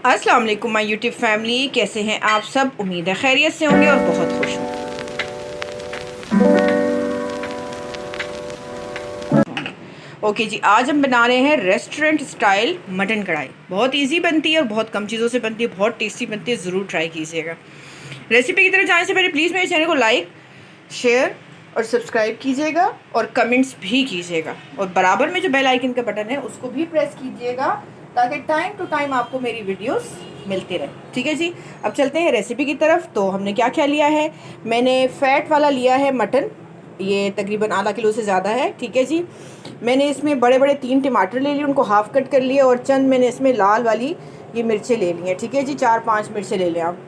अस्सलाम वालेकुम my YouTube family, कैसे हैं आप सब। उम्मीद है खैरियत से होंगे और बहुत खुश होंगे। ओके जी, आज हम बना रहे हैं रेस्टोरेंट स्टाइल मटन कढ़ाई। बहुत इजी बनती है और बहुत कम चीज़ों से बनती है, बहुत टेस्टी बनती है। ज़रूर ट्राई कीजिएगा। रेसिपी की तरफ जाने से पहले प्लीज़ मेरे चैनल को लाइक, शेयर और सब्सक्राइब कीजिएगा और कमेंट्स भी कीजिएगा। और बराबर में जो बेल आइकन का बटन है उसको भी प्रेस कीजिएगा ताकि टाइम टू टाइम आपको मेरी वीडियोस मिलती रहे। ठीक है जी, अब चलते हैं रेसिपी की तरफ। तो हमने क्या क्या लिया है, मैंने फ़ैट वाला लिया है मटन, ये तकरीबन आधा किलो से ज़्यादा है। ठीक है जी, मैंने इसमें बड़े बड़े 3 टमाटर ले लिए, उनको हाफ़ कट कर लिए और चंद मैंने इसमें लाल वाली ये मिर्चें ले ली हैं। ठीक है जी, 4-5 मिर्चें ले लें आप।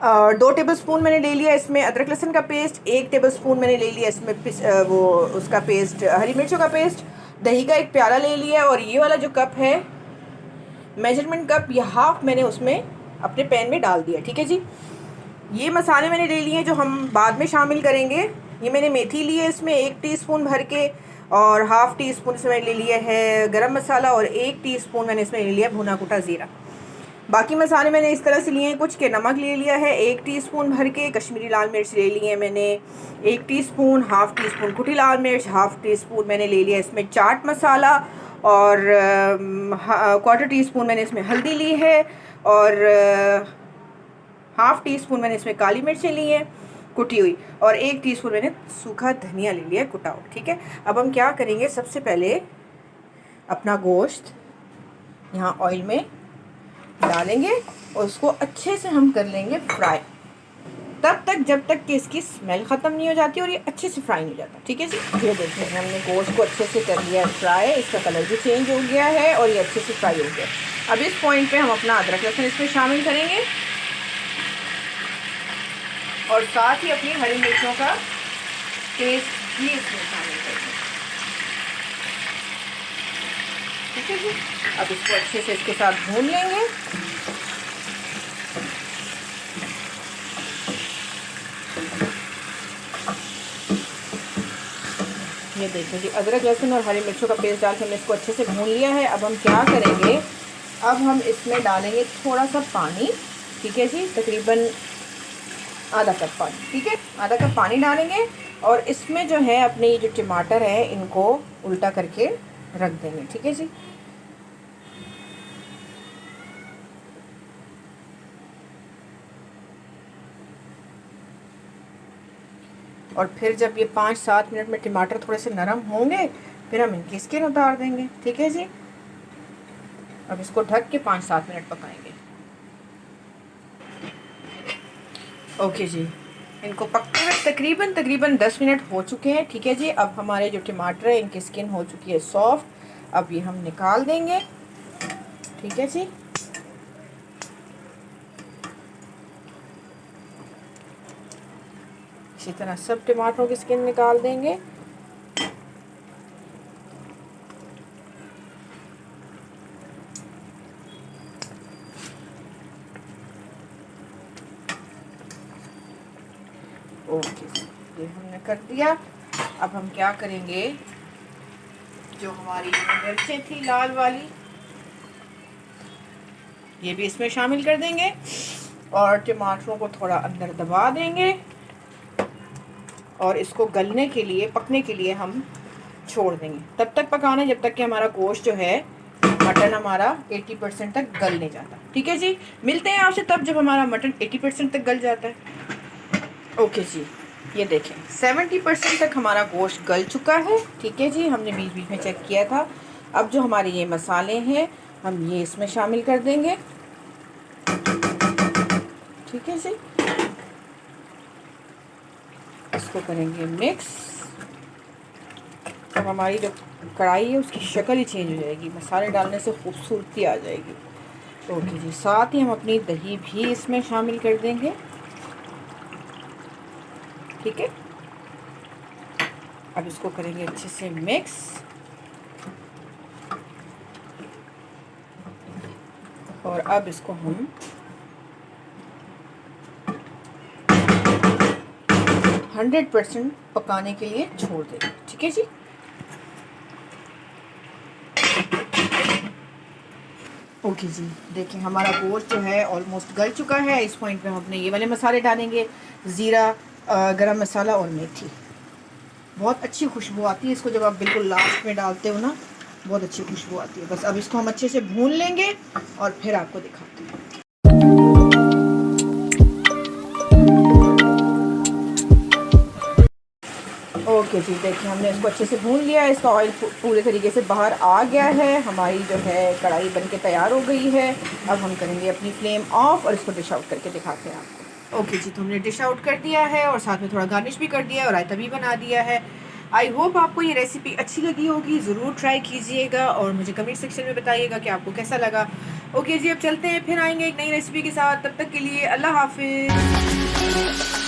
और 2 टेबलस्पून मैंने ले लिया इसमें अदरक लहसुन का पेस्ट, 1 टेबलस्पून मैंने ले लिया इसमें वो उसका पेस्ट, हरी मिर्चों का पेस्ट। दही का 1 प्याला ले लिया और ये वाला जो कप है मेजरमेंट कप, ये हाफ मैंने उसमें अपने पैन में डाल दिया। ठीक है जी, ये मसाले मैंने ले लिए जो हम बाद में शामिल करेंगे। ये मैंने मेथी ली है इसमें 1 टीस्पून भर के, और हाफ़ टी स्पून इसमें ले लिया है गरम मसाला, और 1 टीस्पून मैंने इसमें ले लिया भुना कुटा ज़ीरा। बाकी मसाले मैंने इस तरह से लिए हैं। कुछ के नमक ले लिया है 1 टीस्पून भर के, कश्मीरी लाल मिर्च ले ली है मैंने 1 टीस्पून, हाफ़ टी स्पून कुटी लाल मिर्च, हाफ़ टी स्पून मैंने ले लिया इसमें चाट मसाला, और 1/4 टीस्पून मैंने इसमें हल्दी ली है, और हाफ़ टी स्पून मैंने इसमें काली मिर्चें ली हैं कुटी हुई, और 1 टीस्पून मैंने सूखा धनिया ले लिया कुटा हुआ। ठीक है, अब हम क्या करेंगे, सबसे पहले अपना गोश्त यहाँ ऑयल में डालेंगे और उसको अच्छे से हम कर लेंगे फ्राई, तब तक जब तक कि इसकी स्मेल ख़त्म नहीं हो जाती और ये अच्छे से फ्राई नहीं हो जाता। ठीक है जी, ये देखिए हमने गोश्त को अच्छे से कर लिया फ्राई, इसका कलर भी चेंज हो गया है और ये अच्छे से फ्राई हो गया। अब इस पॉइंट पे हम अपना अदरक लहसुन इसमें शामिल करेंगे और साथ ही अपनी हरी मिर्चों का पेस्ट भी इसमें शामिल करेंगे। ठीक है जी, अब इसको अच्छे से इसके साथ भून लेंगे। ये देखिए जी, अदरक लहसुन और हरी मिर्चों का पेस्ट डाल के हमने इसको अच्छे से भून लिया है। अब हम क्या करेंगे, अब हम इसमें डालेंगे थोड़ा सा पानी। ठीक है जी, तकरीबन आधा कप पानी। ठीक है, आधा कप पानी डालेंगे और इसमें जो है अपने ये जो टमाटर है इनको उल्टा करके रख देंगे। ठीक है जी, और फिर जब ये 5-7 मिनट में टमाटर थोड़े से नरम होंगे फिर हम इनकी स्किन उतार देंगे। ठीक है जी, अब इसको ढक के 5-7 मिनट पकाएंगे। ओके जी, इनको पकते हुए तकरीबन 10 मिनट हो चुके हैं। ठीक है जी, अब हमारे जो टमाटर है इनकी स्किन हो चुकी है सॉफ्ट। अब ये हम निकाल देंगे। ठीक है जी, इसी तरह सब टमाटरों की स्किन निकाल देंगे। ओके, ये हमने कर दिया। अब हम क्या करेंगे, जो हमारी मिर्चें थी लाल वाली ये भी इसमें शामिल कर देंगे और टमाटरों को थोड़ा अंदर दबा देंगे और इसको गलने के लिए, पकने के लिए हम छोड़ देंगे। तब तक पकाना जब तक कि हमारा गोश्त जो है, मटन हमारा 80% तक गल नहीं जाता। ठीक है जी, मिलते हैं आपसे तब जब हमारा मटन 80% तक गल जाता है। ओके जी, ये देखें 70% तक हमारा गोश्त गल चुका है। ठीक है जी, हमने बीच बीच में चेक किया था। अब जो हमारे ये मसाले हैं हम ये इसमें शामिल कर देंगे। ठीक है जी, इसको करेंगे मिक्स। अब हमारी जो कढ़ाई है उसकी शक्ल ही चेंज हो जाएगी, मसाले डालने से खूबसूरती आ जाएगी। ओके जी, साथ ही हम अपनी दही भी इसमें शामिल कर देंगे। ठीक है, अब इसको करेंगे अच्छे से मिक्स। और अब इसको हम 100% पकाने के लिए छोड़ देंगे। ठीक है जी, ओके जी, देखिए हमारा गोश्त जो है ऑलमोस्ट गल चुका है। इस पॉइंट पे हम अपने ये वाले मसाले डालेंगे, ज़ीरा, गरम मसाला और मेथी। बहुत अच्छी खुशबू आती है इसको जब आप बिल्कुल लास्ट में डालते हो ना, बहुत अच्छी खुशबू आती है। बस अब इसको हम अच्छे से भून लेंगे और फिर आपको दिखाते हैं। ओके जी, देखिए हमने इसको अच्छे से भून लिया है। इसका ऑयल पूरे तरीके से बाहर आ गया है। हमारी जो है कढ़ाई बन के तैयार हो गई है। अब हम करेंगे अपनी फ्लेम ऑफ और इसको डिश आउट करके दिखाते हैं आपको। ओके जी, तो हमने डिश आउट कर दिया है और साथ में थोड़ा गार्निश भी कर दिया है और रायता भी बना दिया है। आई होप आपको ये रेसिपी अच्छी लगी होगी। ज़रूर ट्राई कीजिएगा और मुझे कमेंट सेक्शन में बताइएगा कि आपको कैसा लगा। ओके जी, अब चलते हैं, फिर आएंगे एक नई रेसिपी के साथ। तब तक के लिए अल्लाह हाफिज़।